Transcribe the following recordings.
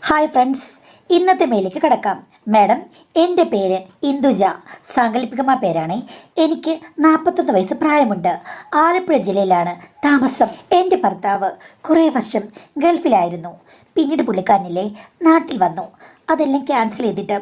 Hi friends, ഇന്നത്തെ മേലേക്ക് കിടക്കാം. മാഡം, എൻ്റെ പേര് ഇന്ദുജ. സാങ്കല്പികമായ പേരാണ്. എനിക്ക് 41 വയസ്സ് പ്രായമുണ്ട്. ആലപ്പുഴ ജില്ലയിലാണ് താമസം. എൻ്റെ ഭർത്താവ് കുറേ വർഷം ഗൾഫിലായിരുന്നു. പിന്നീട് പുള്ളിക്കാരനില്ലേ നാട്ടിൽ വന്നു. അതെല്ലാം ക്യാൻസൽ ചെയ്തിട്ട്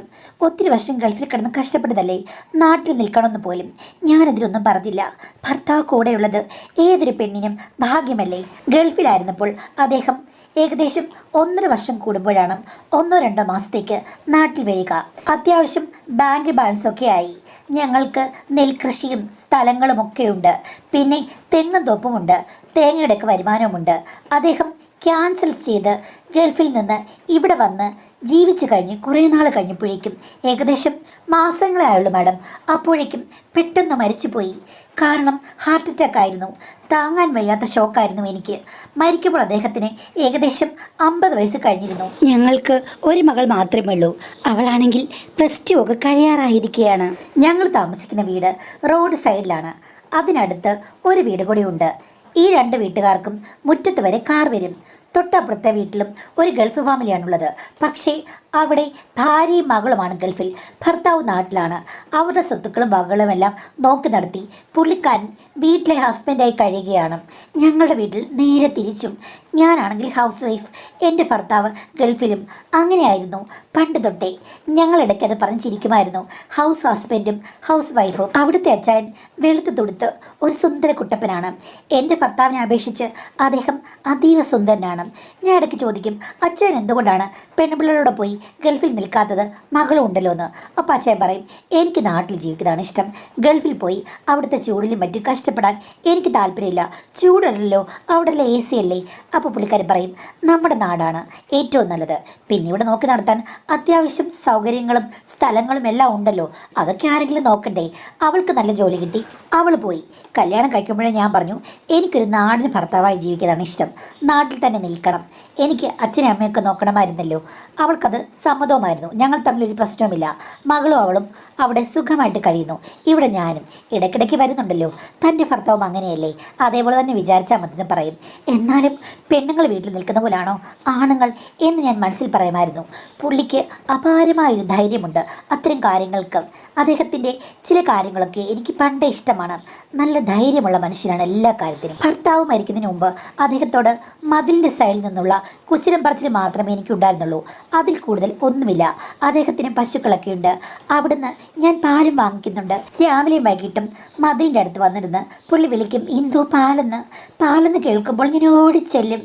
ഒത്തിരി വർഷം ഗൾഫിൽ കിടന്ന് കഷ്ടപ്പെട്ടതല്ലേ, നാട്ടിൽ നിൽക്കണമെന്ന് പോലും ഞാനതിലൊന്നും പറഞ്ഞില്ല. ഭർത്താവ് കൂടെയുള്ളത് ഏതൊരു പെണ്ണിനും ഭാഗ്യമല്ലേ. ഗൾഫിലായിരുന്നപ്പോൾ അദ്ദേഹം ഏകദേശം 1.5 വർഷം കൂടുമ്പോഴാണ് 1-2 മാസത്തേക്ക് നാട്ടിൽ വരിക. അത്യാവശ്യം ബാങ്ക് ബാലൻസൊക്കെ ആയി. ഞങ്ങൾക്ക് നെൽകൃഷിയും സ്ഥലങ്ങളുമൊക്കെയുണ്ട്. പിന്നെ തെങ്ങും തോപ്പുമുണ്ട്. തേങ്ങയുടെയൊക്കെ വരുമാനവുമുണ്ട്. അദ്ദേഹം ക്യാൻസൽ ചെയ്ത് ഗൾഫിൽ നിന്ന് ഇവിടെ വന്ന് ജീവിച്ചു കഴിഞ്ഞ് കുറേ നാൾ കഴിഞ്ഞപ്പോഴേക്കും ഏകദേശം മാസങ്ങളെ ആയുള്ളൂ മാഡം. അപ്പോഴേക്കും പെട്ടെന്ന് മരിച്ചുപോയി. കാരണം ഹാർട്ട് അറ്റാക്ക് ആയിരുന്നു. താങ്ങാൻ വയ്യാത്ത ഷോക്കായിരുന്നു എനിക്ക്. മരിക്കുമ്പോൾ അദ്ദേഹത്തിന് ഏകദേശം 50 വയസ്സ് കഴിഞ്ഞിരുന്നു. ഞങ്ങൾക്ക് ഒരു മകൾ മാത്രമേ ഉള്ളൂ. അവളാണെങ്കിൽ +2 ഒക്കെ കഴിയാറായിരിക്കുകയാണ്. ഞങ്ങൾ താമസിക്കുന്ന വീട് റോഡ് സൈഡിലാണ്. അതിനടുത്ത് ഒരു വീട് കൂടിയുണ്ട്. ഈ 2 വീട്ടുകാർക്കും മുറ്റത്ത് വരെ കാർ വരും. തൊട്ടപ്പുറത്തെ വീട്ടിലും ഒരു ഗൾഫ് ഫാമിലിയാണുള്ളത്. പക്ഷേ അവിടെ ഭാര്യയും മകളുമാണ് ഗൾഫിൽ, ഭർത്താവ് നാട്ടിലാണ്. അവരുടെ സ്വത്തുക്കളും വകകളും എല്ലാം നോക്കി നടത്തി പുള്ളിക്കാരൻ വീട്ടിലെ ഹസ്ബൻഡായി കഴിയുകയാണ്. ഞങ്ങളുടെ വീട്ടിൽ നേരെ തിരിച്ചും. ഞാനാണെങ്കിൽ ഹൗസ് വൈഫ്, എൻ്റെ ഭർത്താവ് ഗൾഫിലും. അങ്ങനെയായിരുന്നു പണ്ട് തൊട്ടേ. ഞങ്ങളിടയ്ക്ക് അത് പറഞ്ഞിരിക്കുമായിരുന്നു. ഹൗസ് ഹസ്ബൻഡും ഹൗസ് വൈഫും. അവിടുത്തെ അച്ചായൻ വെളുത്ത് തുടുത്ത് ഒരു സുന്ദര കുട്ടപ്പനാണ്. എൻ്റെ ഭർത്താവിനെ അപേക്ഷിച്ച് അദ്ദേഹം അതീവ സുന്ദരനാണ്. ഞാൻ ഇടയ്ക്ക് ചോദിക്കും, അച്ഛൻ എന്തുകൊണ്ടാണ് പെൺപിള്ളേരോടെ പോയി ഗൾഫിൽ നിൽക്കാത്തത്, മകളും ഉണ്ടല്ലോ എന്ന്. അപ്പോൾ അച്ഛൻ പറയും, എനിക്ക് നാട്ടിൽ ജീവിക്കുന്നതാണ് ഇഷ്ടം. ഗൾഫിൽ പോയി അവിടുത്തെ ചൂടിലും മറ്റും കഷ്ടപ്പെടാൻ എനിക്ക് താല്പര്യമില്ല. ചൂടല്ലോ, അവിടെയുള്ള AC അല്ലേ. അപ്പോൾ പുള്ളിക്കാരൻ പറയും, നമ്മുടെ നാടാണ് ഏറ്റവും നല്ലത്. പിന്നെ ഇവിടെ നോക്കി നടത്താൻ അത്യാവശ്യം സൗകര്യങ്ങളും സ്ഥലങ്ങളും എല്ലാം ഉണ്ടല്ലോ. അതൊക്കെ ആരെങ്കിലും നോക്കണ്ടേ. അവൾക്ക് നല്ല ജോലി കിട്ടി, അവൾ പോയി. കല്യാണം കഴിക്കുമ്പോഴേ ഞാൻ പറഞ്ഞു, എനിക്കൊരു നാടിന് ഭർത്താവായി ജീവിക്കുന്നതാണ് ഇഷ്ടം. നാട്ടിൽ തന്നെ നിൽക്കണം. എനിക്ക് അച്ഛനും അമ്മയൊക്കെ നോക്കണമായിരുന്നല്ലോ. അവൾക്കത് സമ്മതവുമായിരുന്നു. ഞങ്ങൾ തമ്മിലൊരു പ്രശ്നവുമില്ല. മകളും അവളും അവിടെ സുഖമായിട്ട് കഴിയുന്നു. ഇവിടെ ഞാനും ഇടയ്ക്കിടയ്ക്ക് വരുന്നുണ്ടല്ലോ. തൻ്റെ ഭർത്താവും അങ്ങനെയല്ലേ, അതേപോലെ തന്നെ വിചാരിച്ചാൽ മതി എന്ന് പറയും. എന്നാലും പെണ്ണുങ്ങൾ വീട്ടിൽ നിൽക്കുന്ന പോലാണോ ആണുങ്ങൾ എന്ന് ഞാൻ മനസ്സിൽ പറയുമായിരുന്നു. പുള്ളിക്ക് അപാരമായൊരു ധൈര്യമുണ്ട് അത്തരം കാര്യങ്ങൾക്ക്. അദ്ദേഹത്തിൻ്റെ ചില കാര്യങ്ങളൊക്കെ എനിക്ക് പണ്ടേ ഇഷ്ടമാണ്. നല്ല ധൈര്യമുള്ള മനുഷ്യനാണ് എല്ലാ കാര്യത്തിനും. ഭർത്താവ് മരിക്കുന്നതിന് മുമ്പ് അദ്ദേഹത്തോട് മതിലിൻ്റെ സൈഡിൽ നിന്നുള്ള കുശലം പറച്ചിൽ മാത്രമേ എനിക്കുണ്ടായിരുന്നുള്ളൂ. അതിൽ കൂടുതൽ ഒന്നുമില്ല. അദ്ദേഹത്തിന് പശുക്കളൊക്കെ ഉണ്ട്. അവിടുന്ന് ഞാൻ പാലും വാങ്ങിക്കുന്നുണ്ട്. രാവിലെയും വൈകിട്ടും മതിലിൻ്റെ അടുത്ത് വന്നിരുന്ന് പുള്ളി വിളിക്കും, ഇന്ദു പാലെന്ന് കേൾക്കുമ്പോൾ ഞാൻ ഓടിച്ചെല്ലും.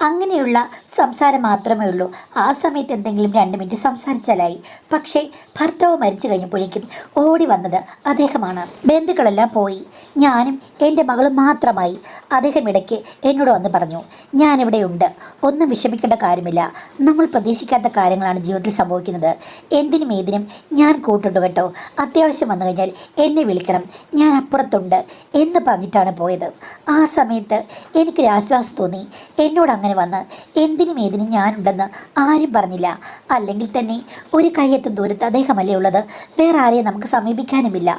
അങ്ങനെയുള്ള സംസാരം മാത്രമേ ഉള്ളൂ. ആ സമയത്ത് എന്തെങ്കിലും 2 മിനിറ്റ് സംസാരിച്ചാലായി. പക്ഷേ ഭർത്താവ് മരിച്ചു കഴിഞ്ഞപ്പോഴേക്കും ഓടി വന്നത് അദ്ദേഹമാണ്. ബന്ധുക്കളെല്ലാം പോയി. ഞാനും എൻ്റെ മകളും മാത്രമായി. അദ്ദേഹം ഇടയ്ക്ക് എന്നോട് വന്ന് പറഞ്ഞു, ഞാനിവിടെയുണ്ട്, ഒന്നും വിഷമിക്കേണ്ട കാര്യമില്ല. നമ്മൾ പ്രതീക്ഷിക്കാത്ത കാര്യങ്ങളാണ് ജീവിതത്തിൽ സംഭവിക്കുന്നത്. എന്തിനും ഏതിനും ഞാൻ കൂട്ടുണ്ട് കേട്ടോ. അത്യാവശ്യം വന്നു കഴിഞ്ഞാൽ എന്നെ വിളിക്കണം, ഞാൻ അപ്പുറത്തുണ്ട് എന്ന് പറഞ്ഞിട്ടാണ് പോയത്. ആ സമയത്ത് എനിക്കൊരു ആശ്വാസം തോന്നി. എന്നോട് അങ്ങനെ വന്ന് എന്തിനും ഏതിനും ഞാനുണ്ടെന്ന് ആരും പറഞ്ഞില്ല. അല്ലെങ്കിൽ തന്നെ ഒരു കയ്യെത്തും ദൂരത്ത് അദ്ദേഹമല്ലേ ഉള്ളത്. വേറെ ആരെയും നമുക്ക് സമീപിക്കാനുമില്ല.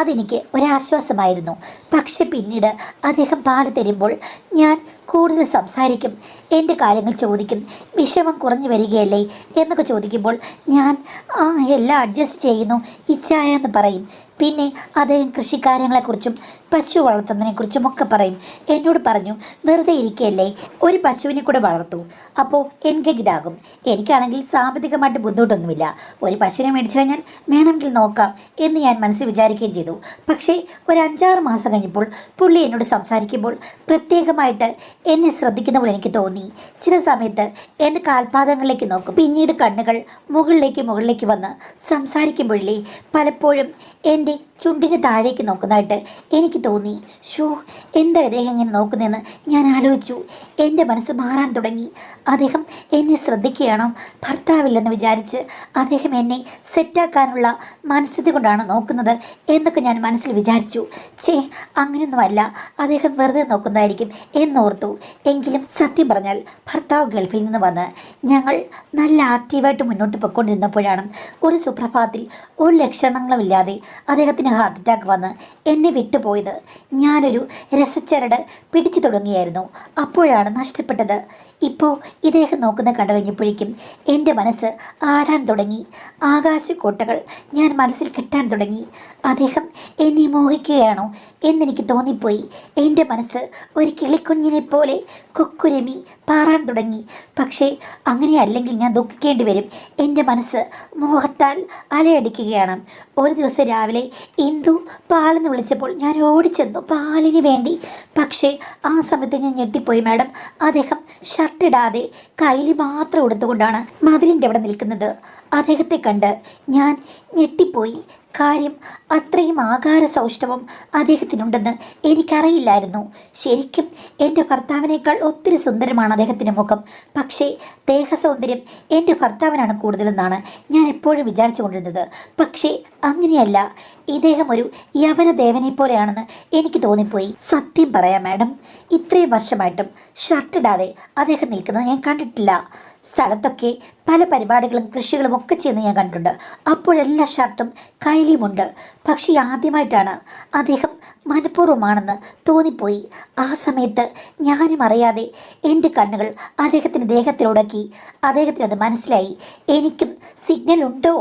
അതെനിക്ക് ഒരാശ്വാസമായിരുന്നു. പക്ഷെ പിന്നീട് അദ്ദേഹം പാല് തരുമ്പോൾ ഞാൻ കൂടുതൽ സംസാരിക്കും, എൻ്റെ കാര്യങ്ങൾ ചോദിക്കും. വിഷമം കുറഞ്ഞു വരികയല്ലേ എന്നൊക്കെ ചോദിക്കുമ്പോൾ ഞാൻ എല്ലാം അഡ്ജസ്റ്റ് ചെയ്യുന്നു ഇച്ഛായ എന്ന് പറയും. പിന്നെ അദ്ദേഹം കൃഷിക്കാര്യങ്ങളെക്കുറിച്ചും പശു വളർത്തുന്നതിനെക്കുറിച്ചും ഒക്കെ പറയും. എന്നോട് പറഞ്ഞു, വെറുതെ ഇരിക്കുകയല്ലേ, ഒരു പശുവിനെ കൂടെ വളർത്തു, അപ്പോൾ എൻഗേജ്ഡ് ആകും. എനിക്കാണെങ്കിൽ സാമ്പത്തികമായിട്ട് ബുദ്ധിമുട്ടൊന്നുമില്ല. ഒരു പശുവിനെ മേടിച്ചു കഴിഞ്ഞാൽ വേണമെങ്കിൽ നോക്കാം എന്ന് ഞാൻ മനസ്സിൽ വിചാരിക്കുകയും ചെയ്തു. പക്ഷേ ഒരു 5-6 മാസം കഴിഞ്ഞപ്പോൾ പുള്ളി എന്നോട് സംസാരിക്കുമ്പോൾ പ്രത്യേകമായിട്ട് എന്നെ ശ്രദ്ധിക്കുന്ന പോലെ എനിക്ക് തോന്നി. ചില സമയത്ത് എൻ്റെ കാൽപാദങ്ങളിലേക്ക് നോക്കും. പിന്നീട് കണ്ണുകൾ മുകളിലേക്ക് വന്ന് സംസാരിക്കുമ്പോഴേ പലപ്പോഴും എൻ്റെ ചുണ്ടിന് താഴേക്ക് നോക്കുന്നതായിട്ട് എനിക്ക് തോന്നി. എന്താ അദ്ദേഹം ഇങ്ങനെ നോക്കുന്നതെന്ന് ഞാൻ ആലോചിച്ചു. എൻ്റെ മനസ്സ് മാറാൻ തുടങ്ങി. അദ്ദേഹം എന്നെ ശ്രദ്ധിക്കുകയാണോ, ഭർത്താവില്ലെന്ന് വിചാരിച്ച് അദ്ദേഹം എന്നെ സെറ്റാക്കാനുള്ള മനസ്ഥിതി കൊണ്ടാണ് നോക്കുന്നത് എന്നൊക്കെ ഞാൻ മനസ്സിൽ വിചാരിച്ചു. അങ്ങനെയൊന്നുമല്ല, അദ്ദേഹം വെറുതെ നോക്കുന്നതായിരിക്കും എന്നോർത്തു. എങ്കിലും സത്യം പറഞ്ഞാൽ ഭർത്താവ് ഗൾഫിൽ നിന്ന് വന്ന് ഞങ്ങൾ നല്ല ആക്റ്റീവായിട്ട് മുന്നോട്ട് പോയിക്കൊണ്ടിരുന്നപ്പോഴാണ് ഒരു സുപ്രഭാതത്തിൽ ഒരു ലക്ഷണങ്ങളുമില്ലാതെ അദ്ദേഹത്തിന് ഹാർട്ട് അറ്റാക്ക് വന്ന് എന്നെ വിട്ടുപോയത്. ഞാനൊരു രസച്ചരട് പിടിച്ചു തുടങ്ങിയായിരുന്നു. അപ്പോഴാണ് നഷ്ടപ്പെട്ടത്. ഇപ്പോൾ ഇദ്ദേഹം നോക്കുന്ന കണ്ടു കഴിഞ്ഞപ്പോഴേക്കും എൻ്റെ മനസ്സ് ആടാൻ തുടങ്ങി. ആകാശക്കോട്ടകൾ ഞാൻ മനസ്സിൽ കെട്ടാൻ തുടങ്ങി. അദ്ദേഹം എന്നെ മോഹിക്കുകയാണോ എന്നെനിക്ക് തോന്നിപ്പോയി. എൻ്റെ മനസ്സ് ഒരു കിളിക്കുഞ്ഞിനെ പോലെ കൊക്കുരമി പാറാൻ തുടങ്ങി. പക്ഷേ അങ്ങനെയല്ലെങ്കിൽ ഞാൻ ദുഃഖിക്കേണ്ടി വരും. എൻ്റെ മനസ്സ് മോഹത്താൽ അലയടിക്കുകയാണ്. ഒരു ദിവസം രാവിലെ ഇന്ദു പാലെന്ന് വിളിച്ചപ്പോൾ ഞാൻ ഓടിച്ചെന്നു പാലിന് വേണ്ടി. പക്ഷേ ആ സമയത്ത് ഞാൻ ഞെട്ടിപ്പോയി മാഡം. അദ്ദേഹം ഷർട്ടിടാതെ കയ്യിൽ മാത്രം എടുത്തുകൊണ്ടാണ് മതിലിൻ്റെ അവിടെ നിൽക്കുന്നത്. അദ്ദേഹത്തെ കണ്ട് ഞാൻ ഞെട്ടിപ്പോയി. കാര്യം അത്രയും ആകാര സൗഷ്ഠവം അദ്ദേഹത്തിനുണ്ടെന്ന് എനിക്കറിയില്ലായിരുന്നു. ശരിക്കും എൻ്റെ ഭർത്താവിനേക്കാൾ ഒത്തിരി സുന്ദരമാണ് അദ്ദേഹത്തിൻ്റെ മുഖം. പക്ഷേ ദേഹസൗന്ദര്യം എൻ്റെ ഭർത്താവിനാണ് കൂടുതലെന്നാണ് ഞാൻ എപ്പോഴും വിചാരിച്ചു കൊണ്ടിരുന്നത്. പക്ഷേ അങ്ങനെയല്ല, ഇദ്ദേഹം ഒരു യവനദേവനെ പോലെയാണെന്ന് എനിക്ക് തോന്നിപ്പോയി. സത്യം പറയാം മാഡം, ഇത്രയും വർഷമായിട്ടും ഷർട്ടിടാതെ അദ്ദേഹം നിൽക്കുന്നത് ഞാൻ കണ്ടിട്ടില്ല. സ്ഥലത്തൊക്കെ പല പരിപാടികളും കൃഷികളും ഒക്കെ ചെയ്യുന്ന ഞാൻ കണ്ടിട്ടുണ്ട്. അപ്പോഴെല്ലാ ഷർട്ടും കയ്യിലുമുണ്ട്. പക്ഷേ ആദ്യമായിട്ടാണ് അദ്ദേഹം മനഃപൂർവ്വമാണെന്ന് തോന്നിപ്പോയി. ആ സമയത്ത് ഞാനും അറിയാതെ എൻ്റെ കണ്ണുകൾ അദ്ദേഹത്തിൻ്റെ ദേഹത്തിലുടക്കി. അദ്ദേഹത്തിന് അത് മനസ്സിലായി. എനിക്കും സിഗ്നൽ ഉണ്ടോ,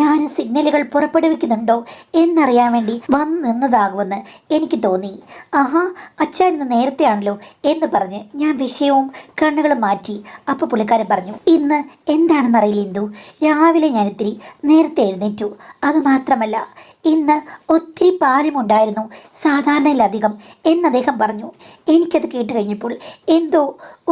ഞാൻ സിഗ്നലുകൾ പുറപ്പെടുവിക്കുന്നുണ്ടോ എന്നറിയാൻ വേണ്ടി വന്ന് നിന്നതാകുമെന്ന് എനിക്ക് തോന്നി. ആഹാ, അച്ഛൻ ഇന്ന് നേരത്തെയാണല്ലോ എന്ന് പറഞ്ഞ് ഞാൻ വിഷയവും കണ്ണുകളും മാറ്റി. അപ്പോൾ പുള്ളിക്കാരൻ പറഞ്ഞു, ഇന്ന് എന്താണെന്നറിയില്ല ഇന്ദു, രാവിലെ ഞാൻ ഇത്തിരി നേരത്തെ എഴുന്നേറ്റു. അതുമാത്രമല്ല ഇന്ന് ഒത്തിരി പാലുമുണ്ടായിരുന്നു, സാധാരണയിലധികം എന്ന് അദ്ദേഹം പറഞ്ഞു. എനിക്കത് കേട്ട് കഴിഞ്ഞപ്പോൾ എന്തോ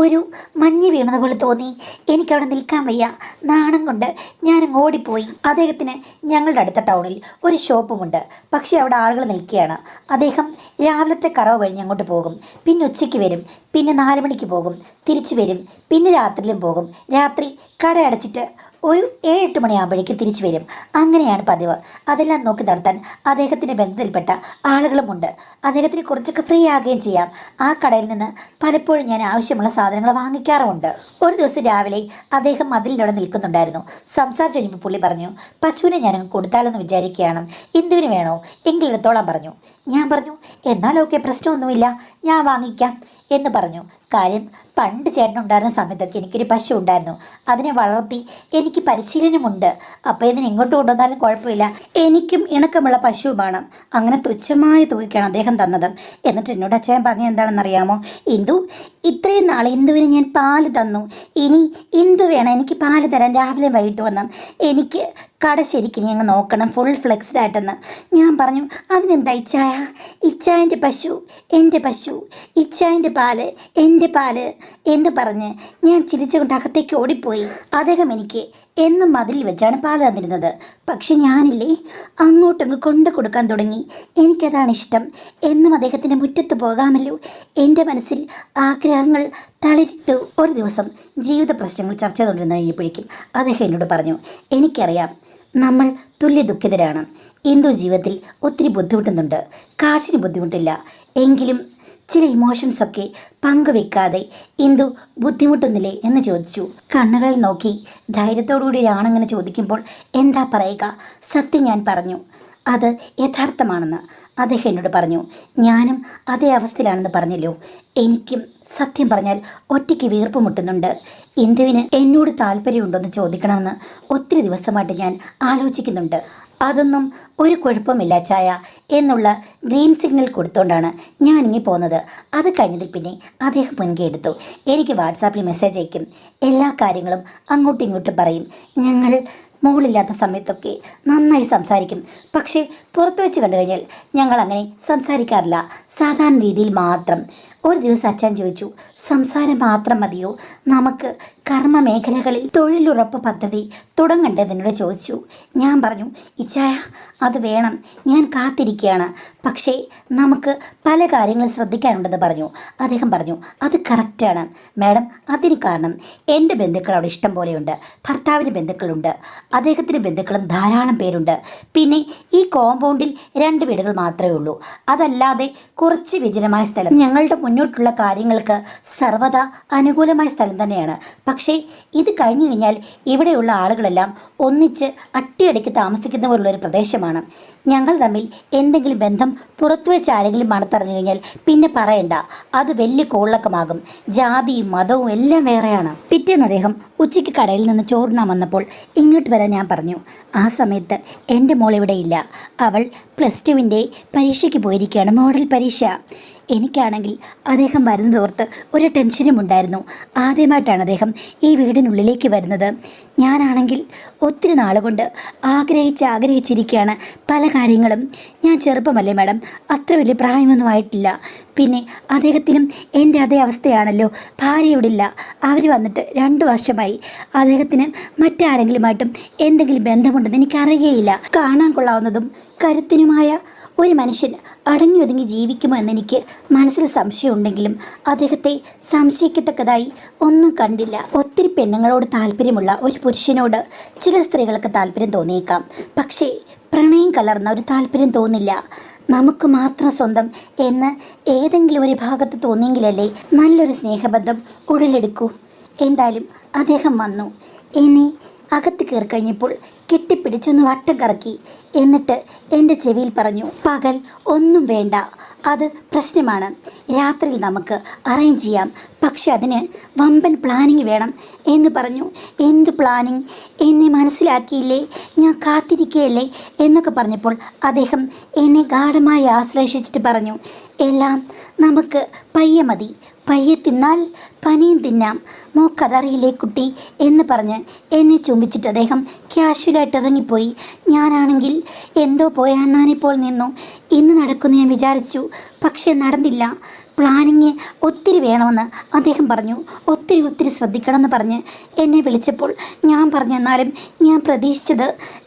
ഒരു മഞ്ഞ് വീണതുപോലെ തോന്നി. എനിക്കവിടെ നിൽക്കാൻ വയ്യ. നാണം കൊണ്ട് ഞാൻ ഓടിപ്പോയി. അദ്ദേഹത്തിന് ഞങ്ങളുടെ അടുത്ത ടൗണിൽ ഒരു ഷോപ്പുമുണ്ട്. പക്ഷേ അവിടെ ആളുകൾ നിൽക്കുകയാണ്. അദ്ദേഹം രാവിലത്തെ കറവ് കഴിഞ്ഞ് അങ്ങോട്ട് പോകും, പിന്നെ ഉച്ചയ്ക്ക് വരും, പിന്നെ 4 മണിക്ക് പോകും, തിരിച്ചു വരും, പിന്നെ രാത്രിയിലും പോകും. രാത്രി കട അടച്ചിട്ട് ഒരു 7-8 മണിയാകുമ്പോഴേക്കും തിരിച്ചു വരും. അങ്ങനെയാണ് പതിവ്. അതെല്ലാം നോക്കി നടത്താൻ അദ്ദേഹത്തിൻ്റെ ബന്ധത്തിൽപ്പെട്ട ആളുകളുമുണ്ട്. അദ്ദേഹത്തിന് കുറച്ചൊക്കെ ഫ്രീ ആകുകയും ചെയ്യാം. ആ കടയിൽ നിന്ന് പലപ്പോഴും ഞാൻ ആവശ്യമുള്ള സാധനങ്ങൾ വാങ്ങിക്കാറുമുണ്ട്. ഒരു ദിവസം രാവിലെ അദ്ദേഹം മതിലിൻ്റെ അവിടെ നിൽക്കുന്നുണ്ടായിരുന്നു. സംസാരിച്ച് കഴിഞ്ഞപ്പോൾ പുള്ളി പറഞ്ഞു, പശുവിനെ ഞാനങ്ങ് കൊടുത്താലെന്ന് വിചാരിക്കുകയാണ്, ഇന്ദുവിന് വേണോ എങ്കിൽ എടുത്തോളാൻ പറഞ്ഞു. ഞാൻ പറഞ്ഞു, എന്നാൽ ഓക്കെ, പ്രശ്നമൊന്നുമില്ല, ഞാൻ വാങ്ങിക്കാം എന്ന് പറഞ്ഞു. കാര്യം പണ്ട് ചേട്ടനുണ്ടായിരുന്ന സമയത്തൊക്കെ എനിക്കൊരു പശു ഉണ്ടായിരുന്നു. അതിനെ വളർത്തി എനിക്ക് പരിശീലനമുണ്ട്. അപ്പോൾ ഇതിന് എങ്ങോട്ട് കൊണ്ടുവന്നാലും കുഴപ്പമില്ല. എനിക്കും ഇണക്കമുള്ള പശുവുമാണ്. അങ്ങനെ തുച്ഛമായ തുകയ്ക്കാണ് അദ്ദേഹം തന്നത്. എന്നിട്ട് എന്നോട് അച്ഛൻ പറഞ്ഞത് എന്താണെന്നറിയാമോ, ഇന്ദു, ഇത്രയും നാൾ ഇന്ദുവിന് ഞാൻ പാല് തന്നു, ഇനി ഇന്ദു വേണം എനിക്ക് പാല് തരാൻ രാവിലെ വൈകിട്ട് വന്ന്. എനിക്ക് കട ശരിക്കും ഞങ്ങൾ നോക്കണം, ഫുൾ ഫ്ലെക്സ്ഡ് ആയിട്ടെന്ന്. ഞാൻ പറഞ്ഞു, അതിനെന്താ ഇച്ചായ, ഇച്ചായൻ്റെ പശു എൻ്റെ പശു, ഇച്ചായൻ്റെ പാല് എൻ്റെ പാല് എന്ന് പറഞ്ഞ് ഞാൻ ചിരിച്ചുകൊണ്ട് അകത്തേക്ക് ഓടിപ്പോയി. അദ്ദേഹം എനിക്ക് എന്നും മതിലിൽ വെച്ചാണ് പാല് തന്നിരുന്നത്. പക്ഷെ ഞാനില്ലേ, അങ്ങോട്ടങ്ങ് കൊണ്ടു കൊടുക്കാൻ തുടങ്ങി. എനിക്കതാണ് ഇഷ്ടം. എന്നും അദ്ദേഹത്തിൻ്റെ മുറ്റത്ത് പോകാമല്ലോ. എൻ്റെ മനസ്സിൽ ആഗ്രഹങ്ങൾ തളിരിട്ടു. ഒരു ദിവസം ജീവിത പ്രശ്നങ്ങൾ ചർച്ച ചെയ്തുകൊണ്ടിരുന്ന് കഴിഞ്ഞപ്പോഴേക്കും അദ്ദേഹം എന്നോട് പറഞ്ഞു, എനിക്കറിയാം നമ്മൾ തുല്യ ദുഃഖിതരാണ്. ഇന്ദു ജീവിതത്തിൽ ഒത്തിരി ബുദ്ധിമുട്ടുന്നുണ്ട്. കാശിന് ബുദ്ധിമുട്ടില്ല, എങ്കിലും ചില ഇമോഷൻസൊക്കെ പങ്കുവെക്കാതെ ഇന്ദു ബുദ്ധിമുട്ടുന്നില്ലേ എന്ന് ചോദിച്ചു. കണ്ണുകൾ നോക്കി ധൈര്യത്തോടുകൂടി ഒരാണങ്ങനെ ചോദിക്കുമ്പോൾ എന്താ പറയുക? സത്യം ഞാൻ പറഞ്ഞു, അത് യഥാർത്ഥമാണെന്ന്. അദ്ദേഹം എന്നോട് പറഞ്ഞു, ഞാനും അതേ അവസ്ഥയിലാണെന്ന് പറഞ്ഞല്ലോ. എനിക്കും സത്യം പറഞ്ഞാൽ ഒറ്റയ്ക്ക് വീർപ്പ് മുട്ടുന്നുണ്ട്. ഇന്ദുവിന് എന്നോട് താല്പര്യമുണ്ടോയെന്ന് ചോദിക്കണമെന്ന് ഒത്തിരി ദിവസമായിട്ട് ഞാൻ ആലോചിക്കുന്നുണ്ട്. അതൊന്നും ഒരു കുഴപ്പമില്ല ചായ എന്നുള്ള ഗ്രീൻ സിഗ്നൽ കൊടുത്തുകൊണ്ടാണ് ഞാനിങ്ങി പോകുന്നത്. അത് കഴിഞ്ഞതിൽ പിന്നെ അദ്ദേഹം മുൻകൈ എടുത്തു. എനിക്ക് വാട്സാപ്പിൽ മെസ്സേജ് അയക്കും, എല്ലാ കാര്യങ്ങളും അങ്ങോട്ടും ഇങ്ങോട്ടും പറയും. ഞങ്ങൾ മുകളില്ലാത്ത സമയത്തൊക്കെ നന്നായി സംസാരിക്കും. പക്ഷേ പുറത്തു വെച്ച് കണ്ടു കഴിഞ്ഞാൽ ഞങ്ങൾ അങ്ങനെ സംസാരിക്കാറില്ല, സാധാരണ രീതിയിൽ മാത്രം. ഒരു ദിവസം അച്ഛൻ ചോദിച്ചു, സംസാരം മാത്രം മതിയോ, നമുക്ക് കർമ്മ മേഖലകളിൽ തൊഴിലുറപ്പ് പദ്ധതി തുടങ്ങേണ്ടതെന്നോട് ചോദിച്ചു. ഞാൻ പറഞ്ഞു, ഇച്ചായ അത് വേണം, ഞാൻ കാത്തിരിക്കുകയാണ്. പക്ഷേ നമുക്ക് പല കാര്യങ്ങളും ശ്രദ്ധിക്കാനുണ്ടെന്ന് പറഞ്ഞു. അദ്ദേഹം പറഞ്ഞു, അത് കറക്റ്റാണ് മാഡം. അതിന് കാരണം എൻ്റെ ബന്ധുക്കൾ അവിടെ ഇഷ്ടം പോലെയുണ്ട്. ഭർത്താവിന് ബന്ധുക്കളുണ്ട്, അദ്ദേഹത്തിൻ്റെ ബന്ധുക്കളും ധാരാളം പേരുണ്ട്. പിന്നെ ഈ കോമ്പൗണ്ടിൽ 2 വീടുകൾ മാത്രമേ ഉള്ളൂ. അതല്ലാതെ കുറച്ച് വിജനമായ സ്ഥലം. ഞങ്ങളുടെ മുന്നോട്ടുള്ള കാര്യങ്ങൾക്ക് സർവ്വതാ അനുകൂലമായ സ്ഥലം തന്നെയാണ്. പക്ഷേ ഇത് കഴിഞ്ഞു കഴിഞ്ഞാൽ ഇവിടെയുള്ള ആളുകളെല്ലാം ഒന്നിച്ച് അട്ടിയടിക്ക് താമസിക്കുന്ന പോലുള്ളൊരു പ്രദേശമാണ്. ഞങ്ങൾ തമ്മിൽ എന്തെങ്കിലും ബന്ധം പുറത്തു വെച്ച് ആരെങ്കിലും മണത്തറിഞ്ഞു കഴിഞ്ഞാൽ പിന്നെ പറയണ്ട, അത് വലിയ കോളക്കമാകും. ജാതിയും മതവും എല്ലാം വേറെയാണ്. പിറ്റേന്ന് അദ്ദേഹം ഉച്ചയ്ക്ക് കടയിൽ നിന്ന് ചോറിനാൻ വന്നപ്പോൾ ഇങ്ങോട്ട് വരാൻ ഞാൻ പറഞ്ഞു. ആ സമയത്ത് എൻ്റെ മോൾ ഇവിടെ ഇല്ല. അവൾ +2 പരീക്ഷയ്ക്ക് പോയിരിക്കുകയാണ്, മോഡൽ പരീക്ഷ. എനിക്കാണെങ്കിൽ അദ്ദേഹം വരുന്നതോർത്ത് ഒരു ടെൻഷനും ഉണ്ടായിരുന്നു. ആദ്യമായിട്ടാണ് അദ്ദേഹം ഈ വീടിനുള്ളിലേക്ക് വരുന്നത്. ഞാനാണെങ്കിൽ ഒത്തിരി നാളുകൊണ്ട് ആഗ്രഹിച്ചിരിക്കുകയാണ് പല കാര്യങ്ങളും. ഞാൻ ചെറുപ്പമല്ലേ മാഡം, അത്ര വലിയ പ്രായമൊന്നും ആയിട്ടില്ല. പിന്നെ അദ്ദേഹത്തിനും എൻ്റെ അതേ അവസ്ഥയാണല്ലോ. ഭാര്യ ഇവിടെ ഇല്ല, അവർ വന്നിട്ട് 2 വർഷമായി. അദ്ദേഹത്തിന് മറ്റാരെങ്കിലുമായിട്ടും എന്തെങ്കിലും ബന്ധമുണ്ടെന്ന് എനിക്കറിയുകയില്ല. കാണാൻ കൊള്ളാവുന്നതും കരുത്തിനുമായ ഒരു മനുഷ്യൻ അടങ്ങി ഒതുങ്ങി ജീവിക്കുമോ എന്നെനിക്ക് മനസ്സിൽ സംശയമുണ്ടെങ്കിലും അദ്ദേഹത്തെ സംശയിക്കത്തക്കതായി ഒന്നും കണ്ടില്ല. ഒത്തിരി പെണ്ണുങ്ങളോട് താല്പര്യമുള്ള ഒരു പുരുഷനോട് ചില സ്ത്രീകൾക്ക് താല്പര്യം തോന്നിയേക്കാം, പക്ഷേ പ്രണയം കലർന്ന ഒരു താല്പര്യം തോന്നില്ല. നമുക്ക് മാത്രം സ്വന്തം എന്ന് ഏതെങ്കിലും ഒരു ഭാഗത്ത് തോന്നിയെങ്കിലല്ലേ നല്ലൊരു സ്നേഹബന്ധം ഉടലെടുക്കൂ. എന്തായാലും അദ്ദേഹം വന്നു. എന്നെ അകത്ത് കയറി കഴിഞ്ഞപ്പോൾ കെട്ടിപ്പിടിച്ചൊന്ന് വട്ടം കറക്കി. എന്നിട്ട് എൻ്റെ ചെവിയിൽ പറഞ്ഞു, പകൽ ഒന്നും വേണ്ട, അത് പ്രശ്നമാണ്. രാത്രിയിൽ നമുക്ക് അറേഞ്ച് ചെയ്യാം, പക്ഷെ അതിന് വമ്പൻ പ്ലാനിങ് വേണം എന്ന് പറഞ്ഞു. എന്ത് പ്ലാനിങ്? എന്നെ മനസ്സിലാക്കിയില്ലേ? ഞാൻ കാത്തിരിക്കുകയല്ലേ എന്നൊക്കെ പറഞ്ഞപ്പോൾ അദ്ദേഹം എന്നെ ഗാഢമായി ആശ്ലേഷിച്ചിട്ട് പറഞ്ഞു, എല്ലാം നമുക്ക് പയ്യെ മതി, പയ്യെ തിന്നാൽ പനിയും തിന്നാം, മോക്കതറിയില്ലേ കുട്ടി എന്ന് പറഞ്ഞ് എന്നെ ചുംബിച്ചിട്ട് അദ്ദേഹം ക്യാഷ്വലായിട്ട് ഇറങ്ങിപ്പോയി. ഞാനാണെങ്കിൽ എന്തോ പോയ അണ്ണാനിപ്പോൾ നിന്നു. ഇന്ന് നടക്കുമെന്ന് ഞാൻ വിചാരിച്ചു, പക്ഷേ നടന്നില്ല. പ്ലാനിങ് ഒത്തിരി വേണമെന്ന് അദ്ദേഹം പറഞ്ഞു. ഒത്തിരി ശ്രദ്ധിക്കണമെന്ന് പറഞ്ഞ് എന്നെ വിളിച്ചപ്പോൾ ഞാൻ പറഞ്ഞു, എന്നാലും ഞാൻ പ്രതീക്ഷിച്ചത്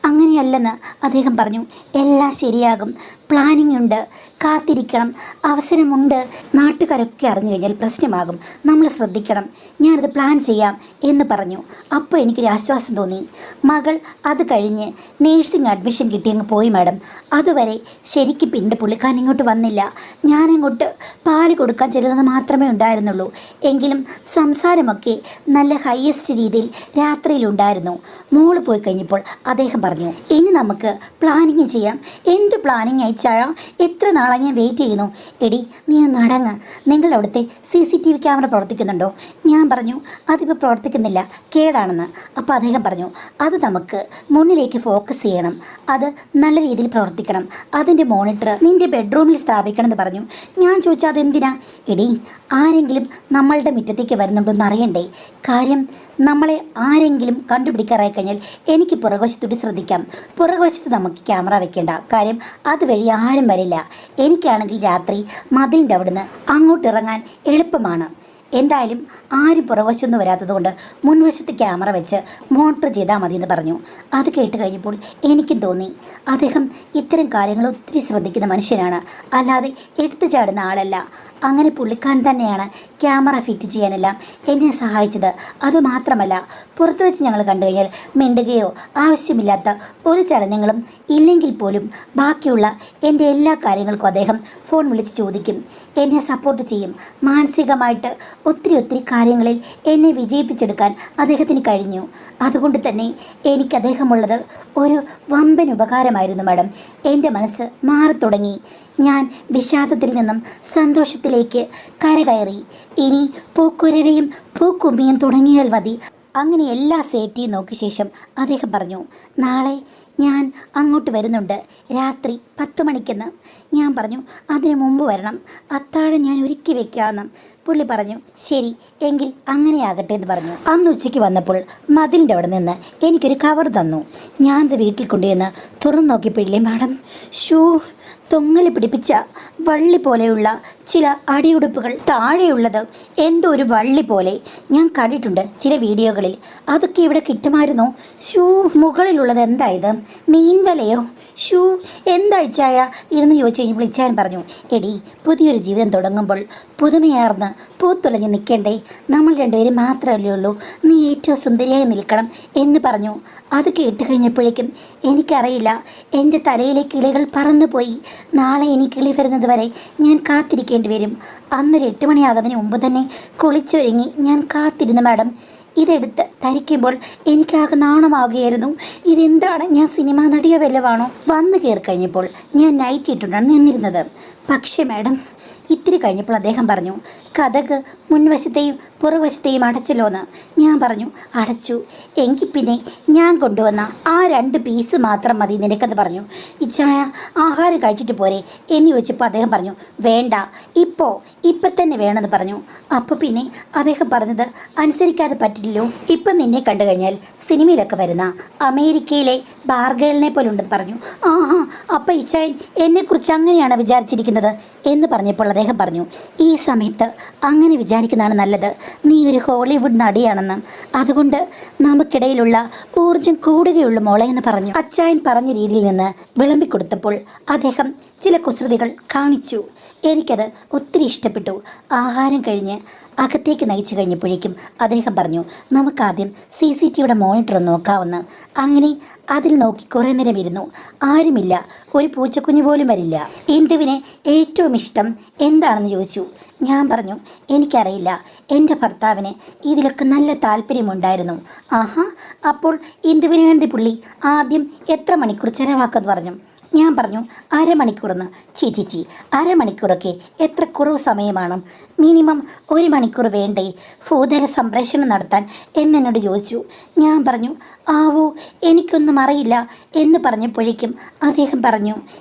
അങ്ങനെയല്ലെന്ന് അദ്ദേഹം പറഞ്ഞു. എല്ലാം ശരിയാകും, പ്ലാനിങ് ഉണ്ട്, കാത്തിരിക്കണം, അവസരമുണ്ട്. നാട്ടുകാരൊക്കെ അറിഞ്ഞു കഴിഞ്ഞാൽ പ്രശ്നമാകും, നമ്മൾ ശ്രദ്ധിക്കണം, ഞാനത് പ്ലാൻ ചെയ്യാം എന്ന് പറഞ്ഞു. അപ്പോൾ എനിക്കൊരു ആശ്വാസം തോന്നി. മകൾ അത് കഴിഞ്ഞ് നേഴ്സിംഗ് അഡ്മിഷൻ കിട്ടിയങ്ങ് പോയി മാഡം. അതുവരെ ശരിക്കും പിന്നീട് പുള്ളിക്കാരൻ ഇങ്ങോട്ട് വന്നില്ല. ഞാനിങ്ങോട്ട് പാല് കൊടുക്കാൻ ചെല്ലുന്നത് മാത്രമേ ഉണ്ടായിരുന്നുള്ളൂ. എങ്കിലും സംസാരമൊക്കെ നല്ല ഹയസ്റ്റ് രീതിയിൽ രാത്രിയിലുണ്ടായിരുന്നു. മോള് പോയി കഴിഞ്ഞപ്പോൾ അദ്ദേഹം പറഞ്ഞു, ഇനി നമുക്ക് പ്ലാനിങ് ചെയ്യാം. എന്ത് പ്ലാനിങ് അയച്ചായ? എത്ര നാളായി ഞാൻ വെയിറ്റ് ചെയ്യുന്നു. എടി നീ ഒന്ന് അടങ്ങ്. നിങ്ങളുടെ അവിടുത്തെ CCTV ക്യാമറ പ്രവർത്തിക്കുന്നുണ്ടോ? ഞാൻ പറഞ്ഞു, അതിപ്പോൾ പ്രവർത്തിക്കുന്നില്ല, കേടാണെന്ന്. അപ്പോൾ അദ്ദേഹം പറഞ്ഞു, അത് നമുക്ക് മുന്നിലേക്ക് ഫോക്കസ് ചെയ്യണം, അത് നല്ല രീതിയിൽ പ്രവർത്തിക്കണം, അതിൻ്റെ മോണിറ്റർ നിൻ്റെ ബെഡ്റൂമിൽ സ്ഥാപിക്കണം എന്ന് പറഞ്ഞു. ഞാൻ ചോദിച്ചാൽ അതെന്തിനാ? എടി, ആരെങ്കിലും നമ്മളുടെ മുറ്റത്തേക്ക് വരുന്നുണ്ടോയെന്ന് അറിയണ്ടേ? കാര്യം നമ്മളെ ആരെങ്കിലും കണ്ടുപിടിക്കാറായി കഴിഞ്ഞാൽ എനിക്ക് പുറകുവശത്തോട്ട് ശ്രദ്ധിക്കാം. പുറകുവശത്ത് നമുക്ക് ക്യാമറ വെക്കേണ്ട, കാര്യം അതുവഴി ആരും വരില്ല. എനിക്കാണെങ്കിൽ രാത്രി മതിലിൻ്റെ അവിടുന്ന് അങ്ങോട്ട് ഇറങ്ങാൻ എളുപ്പമാണ്. എന്തായാലും ആരും പുറവശമൊന്നും വരാത്തതുകൊണ്ട് മുൻവശത്ത് ക്യാമറ വെച്ച് മോണിറ്റർ ചെയ്താൽ മതിയെന്ന് പറഞ്ഞു. അത് കേട്ട് കഴിഞ്ഞപ്പോൾ എനിക്കും തോന്നി, അദ്ദേഹം ഇത്തരം കാര്യങ്ങൾ ഒത്തിരി ശ്രദ്ധിക്കുന്ന മനുഷ്യനാണ്, അല്ലാതെ എടുത്തു ചാടുന്ന ആളല്ല. അങ്ങനെ പുള്ളിക്കാരൻ തന്നെയാണ് ക്യാമറ ഫിറ്റ് ചെയ്യാനെല്ലാം എന്നെ സഹായിച്ചത്. അതുമാത്രമല്ല, പുറത്തു വെച്ച് ഞങ്ങൾ കണ്ടു കഴിഞ്ഞാൽ മിണ്ടുകയോ ആവശ്യമില്ലാത്ത ഒരു ചലനങ്ങളും ഇല്ലെങ്കിൽ പോലും ബാക്കിയുള്ള എൻ്റെ എല്ലാ കാര്യങ്ങൾക്കും അദ്ദേഹം ഫോൺ വിളിച്ച് ചോദിക്കും, എന്നെ സപ്പോർട്ട് ചെയ്യും. മാനസികമായിട്ട് ഒത്തിരി കാര്യങ്ങളിൽ എന്നെ വിജയിപ്പിച്ചെടുക്കാൻ അദ്ദേഹത്തിന് കഴിഞ്ഞു. അതുകൊണ്ട് തന്നെ എനിക്ക് അദ്ദേഹമുള്ളത് ഒരു വമ്പൻ ഉപകാരമായിരുന്നു മാഡം. എൻ്റെ മനസ്സ് മാറിത്തുടങ്ങി. ഞാൻ വിഷാദത്തിൽ നിന്നും സന്തോഷത്തിലേക്ക് കരകയറി. ഇനി പൂക്കുരവയും പൂക്കുമ്മിയും തുടങ്ങിയാൽ മതി. അങ്ങനെ എല്ലാ സേഫ്റ്റിയും നോക്കിയ ശേഷം അദ്ദേഹം പറഞ്ഞു, നാളെ ഞാൻ അങ്ങോട്ട് വരുന്നുണ്ട്, രാത്രി 10 മണിക്കെന്ന്. ഞാൻ പറഞ്ഞു, അതിനു മുമ്പ് വരണം, അത്താഴം ഞാൻ ഒരുക്കി വെക്കാമെന്ന്. പുള്ളി പറഞ്ഞു, ശരി എങ്കിൽ അങ്ങനെയാകട്ടെ എന്ന് പറഞ്ഞു. അന്ന് ഉച്ചയ്ക്ക് വന്നപ്പോൾ മതിലിൻ്റെ അവിടെ നിന്ന് എനിക്കൊരു കവർ തന്നു. ഞാനത് വീട്ടിൽ കൊണ്ടുവന്ന് തുറന്നു നോക്കിയപ്പോഴില്ലേ മാഡം, തൊങ്ങൽ പിടിപ്പിച്ച വള്ളി പോലെയുള്ള ചില അടിയുടുപ്പുകൾ. താഴെയുള്ളത് എന്തോ ഒരു വള്ളി പോലെ ഞാൻ കണ്ടിട്ടുണ്ട് ചില വീഡിയോകളിൽ. അതൊക്കെ ഇവിടെ കിട്ടുമായിരുന്നോ? മുകളിലുള്ളത് എന്തായത്? മീൻ വലയോ? എന്താ ഇച്ചായ ഇതെന്ന് ചോദിച്ചു കഴിഞ്ഞപ്പോൾ ഇച്ചായൻ പറഞ്ഞു, എടി, പുതിയൊരു ജീവിതം തുടങ്ങുമ്പോൾ പുതുമയാർന്ന് പൂത്തുളഞ്ഞ് നിൽക്കണ്ടേ? നമ്മൾ രണ്ടുപേരും മാത്രമല്ലേ ഉള്ളൂ, നീ ഏറ്റവും സുന്ദരിയായി നിൽക്കണം എന്ന് പറഞ്ഞു. അത് കേട്ട് കഴിഞ്ഞപ്പോഴേക്കും എനിക്കറിയില്ല, എൻ്റെ തലയിലെ കിളികൾ പറന്നുപോയി. നാളെ ഇനി കിളി വരുന്നത് വരെ ഞാൻ കാത്തിരിക്കേണ്ടി വരും. അന്നൊരു 8 മണിയാകുന്നതിന് മുമ്പ് തന്നെ കുളിച്ചൊരുങ്ങി ഞാൻ കാത്തിരുന്നു മാഡം. ഇതെടുത്ത് ധരിക്കുമ്പോൾ എനിക്കാകെ നാണമാവുകയായിരുന്നു. ഇതെന്താണ്, ഞാൻ സിനിമാ നടിയോ വല്ലതാണോ? വന്നു കയറി കഴിഞ്ഞപ്പോൾ ഞാൻ നൈറ്റ് ഇട്ടുകൊണ്ടാണ് നിന്നിരുന്നത്. പക്ഷേ മാഡം, ഇത്തിരി കഴിഞ്ഞപ്പോൾ അദ്ദേഹം പറഞ്ഞു, കഥക് മുൻവശത്തെയും പുറവശത്തെയും അടച്ചല്ലോന്ന്. ഞാൻ പറഞ്ഞു, അടച്ചു. എങ്കിൽ പിന്നെ ഞാൻ കൊണ്ടുവന്ന ആ 2 പീസ് മാത്രം മതി നിനക്കെന്ന് പറഞ്ഞു. ഇച്ചായ, ആഹാരം കഴിച്ചിട്ട് പോരെ എന്ന് ചോദിച്ചപ്പോൾ അദ്ദേഹം പറഞ്ഞു, വേണ്ട, ഇപ്പം തന്നെ വേണമെന്ന് പറഞ്ഞു. അപ്പോൾ പിന്നെ അദ്ദേഹം പറഞ്ഞത് അനുസരിക്കാതെ പറ്റില്ലല്ലോ. ഇപ്പം നിന്നെ കണ്ടു കഴിഞ്ഞാൽ സിനിമയിലൊക്കെ വരുന്ന അമേരിക്കയിലെ ബാർഗേളിനെ പോലെ ഉണ്ടെന്ന് പറഞ്ഞു. ആഹാ, അപ്പം ഇച്ചായൻ എന്നെക്കുറിച്ച് അങ്ങനെയാണ് വിചാരിച്ചിരിക്കുന്നത് എന്ന് പറഞ്ഞപ്പോൾ അദ്ദേഹം പറഞ്ഞു, ഈ സമയത്ത് അങ്ങനെ വിചാരിക്കുന്നതാണ് നല്ലത്. നീ ഒരു ഹോളിവുഡ് നടിയാണെന്ന്, അതുകൊണ്ട് നമുക്കിടയിലുള്ള ഊർജം കൂടുകയുള്ളൂ മോളെ എന്ന് പറഞ്ഞു. അച്ചായൻ പറഞ്ഞ രീതിയിൽ നിന്ന് വിളമ്പിക്കൊടുത്തപ്പോൾ അദ്ദേഹം ചില കുസൃതികൾ കാണിച്ചു. എനിക്കത് ഒത്തിരി ഇഷ്ടപ്പെട്ടു. ആഹാരം കഴിഞ്ഞ് അകത്തേക്ക് നയിച്ചു കഴിഞ്ഞപ്പോഴേക്കും അദ്ദേഹം പറഞ്ഞു, നമുക്കാദ്യം CCTVയുടെ മോണിറ്റർ നോക്കാവുന്ന. അങ്ങനെ അതിൽ നോക്കി കുറേ നേരം ഇരുന്നു. ആരുമില്ല, ഒരു പൂച്ചക്കുഞ്ഞു പോലും വരില്ല. ഇന്ദുവിന് ഏറ്റവും ഇഷ്ടം എന്താണെന്ന് ചോദിച്ചു. ഞാൻ പറഞ്ഞു, എനിക്കറിയില്ല, എൻ്റെ ഭർത്താവിന് ഇതിലൊക്കെ നല്ല താല്പര്യമുണ്ടായിരുന്നു. ആഹാ, അപ്പോൾ ഇന്ദുവിന് വേണ്ടി പുള്ളി ആദ്യം എത്ര മണിക്കൂർ ചിലവാക്കുമെന്ന് പറഞ്ഞു. ഞാൻ പറഞ്ഞു, അരമണിക്കൂറെന്ന്. ചീച്ചിച്ചി, അരമണിക്കൂറൊക്കെ എത്ര കുറവ് സമയമാണ്? മിനിമം 1 മണിക്കൂർ വേണ്ടേ ഭൂതല സംപ്രേഷണം നടത്താൻ എന്നോട് ചോദിച്ചു. ഞാൻ പറഞ്ഞു, ആവോ, എനിക്കൊന്നും അറിയില്ല എന്ന് പറഞ്ഞപ്പോഴേക്കും അദ്ദേഹം പറഞ്ഞു,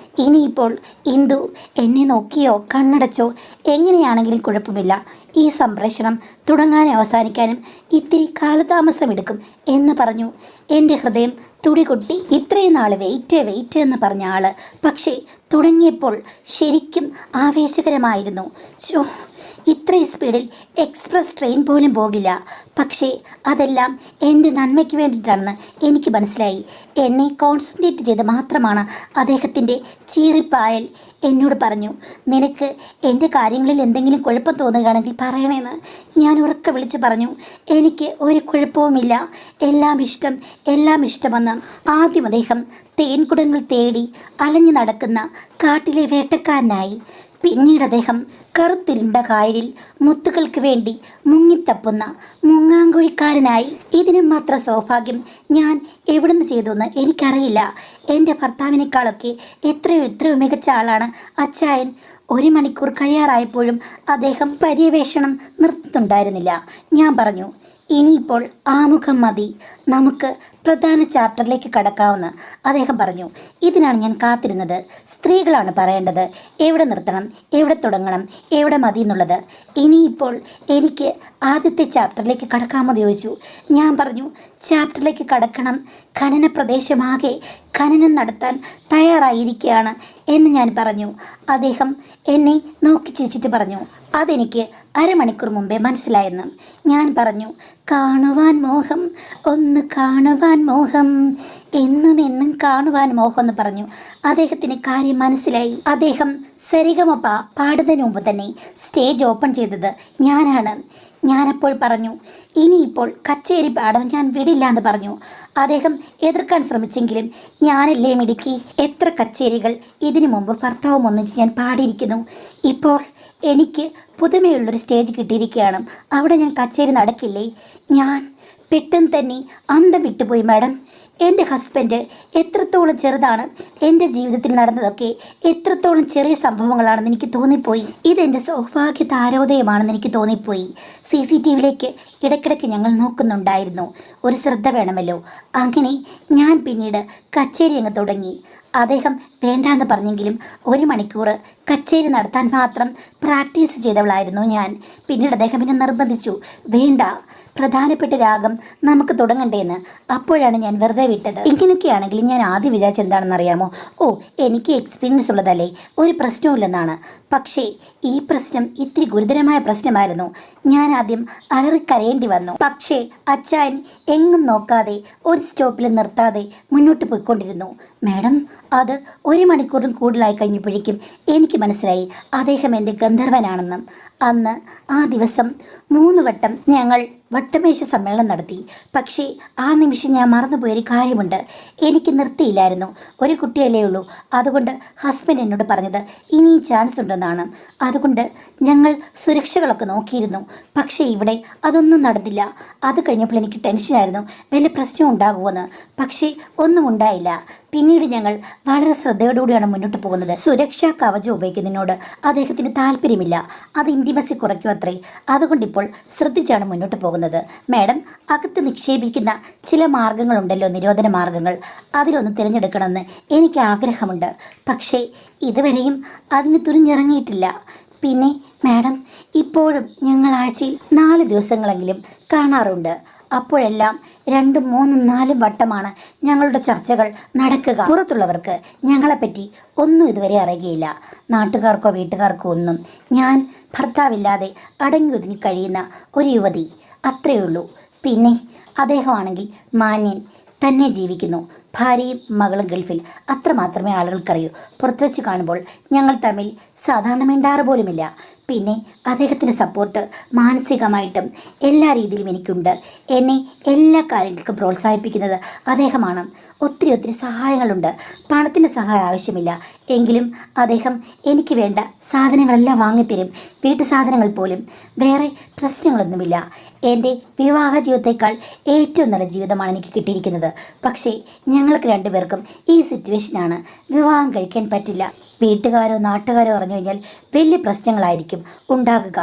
ഇനിയിപ്പോൾ ഇന്ദു എന്നെ നോക്കിയോ കണ്ണടച്ചോ എങ്ങനെയാണെങ്കിലും കുഴപ്പമില്ല, ഈ സംപ്രേഷണം തുടങ്ങാനും അവസാനിക്കാനും ഇത്തിരി കാലതാമസമെടുക്കും എന്ന് പറഞ്ഞു. എൻ്റെ ഹൃദയം തുടികൊട്ടി. ഇത്രയും നാൾ വെയിറ്റ് എന്ന് പറഞ്ഞ ആള് പക്ഷേ തുടങ്ങിയപ്പോൾ ശരിക്കും ആവേശകരമായിരുന്നു. ഇത്രയും സ്പീഡിൽ എക്സ്പ്രസ് ട്രെയിൻ പോലും പോകില്ല. പക്ഷേ അതെല്ലാം എൻ്റെ നന്മയ്ക്ക് വേണ്ടിയിട്ടാണെന്ന് എനിക്ക് മനസ്സിലായി. എന്നെ കോൺസെൻട്രേറ്റ് ചെയ്ത് മാത്രമാണ് അദ്ദേഹത്തിൻ്റെ ചീറിപ്പായൽ. എന്നോട് പറഞ്ഞു, നിനക്ക് എൻ്റെ കാര്യങ്ങളിൽ എന്തെങ്കിലും കുഴപ്പം തോന്നുകയാണെങ്കിൽ പറയണമെന്ന്. ഞാൻ ഉറക്കെ വിളിച്ച് പറഞ്ഞു, എനിക്ക് ഒരു കുഴപ്പവുമില്ല, എല്ലാം ഇഷ്ടമെന്ന്. ആദ്യം അദ്ദേഹം തേൻകുടങ്ങൾ തേടി അലഞ്ഞു നടക്കുന്ന കാട്ടിലെ വേട്ടക്കാരനായി. പിന്നീട് അദ്ദേഹം കറുത്തിരുണ്ട കായലിൽ മുത്തുകൾക്ക് വേണ്ടി മുങ്ങിത്തപ്പുന്ന മുങ്ങാങ്കുഴിക്കാരനായി. ഇതിനും മാത്രം സൗഭാഗ്യം ഞാൻ എവിടുന്ന് ചെയ്തുവെന്ന് എനിക്കറിയില്ല. എൻ്റെ ഭർത്താവിനേക്കാളൊക്കെ എത്രയോ മികച്ച ആളാണ് അച്ചായൻ. 1 മണിക്കൂർ കഴിയാറായപ്പോഴും അദ്ദേഹം പര്യവേഷണം നിർത്തുന്നുണ്ടായിരുന്നില്ല. ഞാൻ പറഞ്ഞു, ഇനിയിപ്പോൾ ആമുഖം മതി, നമുക്ക് പ്രധാന ചാപ്റ്ററിലേക്ക് കടക്കാവുന്ന. അദ്ദേഹം പറഞ്ഞു, ഇതിനാണ് ഞാൻ കാത്തിരുന്നത്. സ്ത്രീകളാണ് പറയേണ്ടത് എവിടെ നിർത്തണം, എവിടെ തുടങ്ങണം, എവിടെ മതി എന്നുള്ളത്. ഇനിയിപ്പോൾ എനിക്ക് ആദ്യത്തെ ചാപ്റ്ററിലേക്ക് കടക്കാമെന്ന് ചോദിച്ചു. ഞാൻ പറഞ്ഞു, ചാപ്റ്ററിലേക്ക് കടക്കണം, ഖനന പ്രദേശമാകെ ഖനനം നടത്താൻ തയ്യാറായിരിക്കുകയാണ് എന്ന് ഞാൻ പറഞ്ഞു. അദ്ദേഹം എന്നെ നോക്കി ചിരിച്ചിട്ട് പറഞ്ഞു, അതെനിക്ക് അരമണിക്കൂർ മുമ്പേ മനസ്സിലായെന്ന്. ഞാൻ പറഞ്ഞു, കാണുവാൻ മോഹം, ഒന്ന് കാണുവാൻ മോഹം, എന്നും കാണുവാൻ മോഹം എന്ന് പറഞ്ഞു. അദ്ദേഹത്തിന് കാര്യം മനസ്സിലായി. അദ്ദേഹം സരിഗമപ പാടുന്നതിന് മുമ്പ് തന്നെ സ്റ്റേജ് ഓപ്പൺ ചെയ്തത് ഞാനാണ്. ഞാനപ്പോൾ പറഞ്ഞു, ഇനിയിപ്പോൾ കച്ചേരി പാടാൻ ഞാൻ വിടില്ല എന്ന് പറഞ്ഞു. അദ്ദേഹം എതിർക്കാൻ ശ്രമിച്ചെങ്കിലും ഞാനല്ലേ മിടുക്കി. എത്ര കച്ചേരികൾ ഇതിനു മുമ്പ് ഭർത്താവും ഒന്നിച്ച് ഞാൻ പാടിയിരിക്കുന്നു. ഇപ്പോൾ എനിക്ക് പുതുമയുള്ളൊരു സ്റ്റേജ് കിട്ടിയിരിക്കുകയാണ്. അവിടെ ഞാൻ കച്ചേരി നടക്കില്ലേ? ഞാൻ പെട്ടെന്ന് തന്നെ അന്തം വിട്ടുപോയി മാഡം. എൻ്റെ ഹസ്ബൻഡ് എത്രത്തോളം ചെറുതാണ്, എൻ്റെ ജീവിതത്തിൽ നടന്നതൊക്കെ എത്രത്തോളം ചെറിയ സംഭവങ്ങളാണെന്ന് എനിക്ക് തോന്നിപ്പോയി. ഇതെൻ്റെ സൗഭാഗ്യ താരോദയമാണെന്ന് എനിക്ക് തോന്നിപ്പോയി. CCTVയിലേക്ക് ഇടയ്ക്കിടയ്ക്ക് ഞങ്ങൾ നോക്കുന്നുണ്ടായിരുന്നു. ഒരു ശ്രദ്ധ വേണമല്ലോ. അങ്ങനെ ഞാൻ പിന്നീട് കച്ചേരി അങ്ങ് തുടങ്ങി. അദ്ദേഹം വേണ്ടാന്ന് പറഞ്ഞെങ്കിലും 1 മണിക്കൂർ കച്ചേരി നടത്താൻ മാത്രം പ്രാക്ടീസ് ചെയ്തവളായിരുന്നു ഞാൻ. പിന്നീട് അദ്ദേഹം എന്നെ നിർബന്ധിച്ചു, വേണ്ട, പ്രധാനപ്പെട്ട രാഗം നമുക്ക് തുടങ്ങണ്ടേന്ന്. അപ്പോഴാണ് ഞാൻ വെറുതെ വിട്ടത്. ഇങ്ങനെയൊക്കെയാണെങ്കിലും ഞാൻ ആദ്യം വിചാരിച്ച എന്താണെന്ന് അറിയാമോ? എനിക്ക് എക്സ്പീരിയൻസ് ഉള്ളതല്ലേ, ഒരു പ്രശ്നവുമില്ലെന്നാണ്. പക്ഷേ ഈ പ്രശ്നം ഇത്തിരി ഗുരുതരമായ പ്രശ്നമായിരുന്നു. ഞാൻ ആദ്യം അലറിക്കരയേണ്ടി വന്നു. പക്ഷേ അച്ചായൻ എങ്ങും നോക്കാതെ ഒരു സ്റ്റോപ്പിൽ നിർത്താതെ മുന്നോട്ട് പോയിക്കൊണ്ടിരുന്നു. മാഡം, അത് 1 മണിക്കൂറിൽ കൂടുതലായി കഴിഞ്ഞപ്പോഴേക്കും എനിക്ക് മനസ്സിലായി അദ്ദേഹം എൻ്റെ ഗന്ധർവനാണെന്നും. അന്ന് ആ ദിവസം 3 വട്ടം ഞങ്ങൾ വട്ടമേശ സമ്മേളനം നടത്തി. പക്ഷേ ആ നിമിഷം ഞാൻ മറന്നുപോയൊരു കാര്യമുണ്ട്. എനിക്ക് നിർത്തിയില്ലായിരുന്നു. ഒരു കുട്ടിയല്ലേ ഉള്ളൂ. അതുകൊണ്ട് ഹസ്ബൻഡ് എന്നോട് പറഞ്ഞത് ഇനിയും ചാൻസ് ഉണ്ടെന്നാണ്. അതുകൊണ്ട് ഞങ്ങൾ സുരക്ഷകളൊക്കെ നോക്കിയിരുന്നു. പക്ഷേ ഇവിടെ അതൊന്നും നടന്നില്ല. അത് കഴിഞ്ഞപ്പോൾ എനിക്ക് ടെൻഷനായിരുന്നു, വലിയ പ്രശ്നം ഉണ്ടാകുമെന്ന്. പക്ഷേ ഒന്നും ഉണ്ടായില്ല. പിന്നീട് ഞങ്ങൾ വളരെ ശ്രദ്ധയോടുകൂടിയാണ് മുന്നോട്ട് പോകുന്നത്. സുരക്ഷാ കവചം ഉപയോഗിക്കുന്നതിനോട് അദ്ദേഹത്തിന് താല്പര്യമില്ല. അത് ഇൻറ്റിമസി കുറയ്ക്കും അത്രേ. അതുകൊണ്ടിപ്പോൾ ശ്രദ്ധിച്ചാണ് മുന്നോട്ട് പോകുന്നത്. മാഡം, അകത്ത് നിക്ഷേപിക്കുന്ന ചില മാർഗങ്ങളുണ്ടല്ലോ, നിരോധന മാർഗങ്ങൾ, അതിലൊന്ന് തിരഞ്ഞെടുക്കണമെന്ന് എനിക്ക് ആഗ്രഹമുണ്ട്. പക്ഷേ ഇതുവരെയും അതിന് തുനിഞ്ഞിറങ്ങിയിട്ടില്ല. പിന്നെ മാഡം, ഇപ്പോഴും ഞങ്ങൾ ആഴ്ചയിൽ 4 ദിവസങ്ങളെങ്കിലും കാണാറുണ്ട്. അപ്പോഴെല്ലാം 2, 3, 4 വട്ടമാണ് ഞങ്ങളുടെ ചർച്ചകൾ നടക്കുക. പുറത്തുള്ളവർക്ക് ഞങ്ങളെപ്പറ്റി ഒന്നും ഇതുവരെ അറിയുകയില്ല. നാട്ടുകാർക്കോ വീട്ടുകാർക്കോ ഒന്നും. ഞാൻ ഭർത്താവില്ലാതെ അടങ്ങി ഒതുങ്ങി കഴിയുന്ന ഒരു യുവതി, അത്രയേ ഉള്ളൂ. പിന്നെ അദ്ദേഹമാണെങ്കിൽ മാന്യൻ തന്നെ ജീവിക്കുന്നു. ഭാര്യയും മകളും ഗൾഫിൽ. അത്രമാത്രമേ ആളുകൾക്കറിയൂ. പുറത്തു വെച്ച് കാണുമ്പോൾ ഞങ്ങൾ തമ്മിൽ സാധാരണ മിണ്ടാറ് പോലുമില്ല. പിന്നെ അദ്ദേഹത്തിൻ്റെ സപ്പോർട്ട് മാനസികമായിട്ടും എല്ലാ രീതിയിലും എനിക്കുണ്ട്. എന്നെ എല്ലാ കാര്യങ്ങൾക്കും പ്രോത്സാഹിപ്പിക്കുന്നത് അദ്ദേഹമാണ്. ഒത്തിരി സഹായങ്ങളുണ്ട്. പണത്തിൻ്റെ സഹായം ആവശ്യമില്ല എങ്കിലും അദ്ദേഹം എനിക്ക് വേണ്ട സാധനങ്ങളെല്ലാം വാങ്ങിത്തരും. വീട്ടു സാധനങ്ങൾ പോലും. വേറെ പ്രശ്നങ്ങളൊന്നുമില്ല. എൻ്റെ വിവാഹ ജീവിതത്തേക്കാൾ ഏറ്റവും നല്ല ജീവിതമാണ് എനിക്ക് കിട്ടിയിരിക്കുന്നത്. പക്ഷേ ഞങ്ങൾക്ക് 2 പേർക്കും ഈ സിറ്റുവേഷനാണ്. വിവാഹം കഴിക്കാൻ പറ്റില്ല. വീട്ടുകാരോ നാട്ടുകാരോ അറിഞ്ഞു കഴിഞ്ഞാൽ വലിയ പ്രശ്നങ്ങളായിരിക്കും ഉണ്ടാകുക.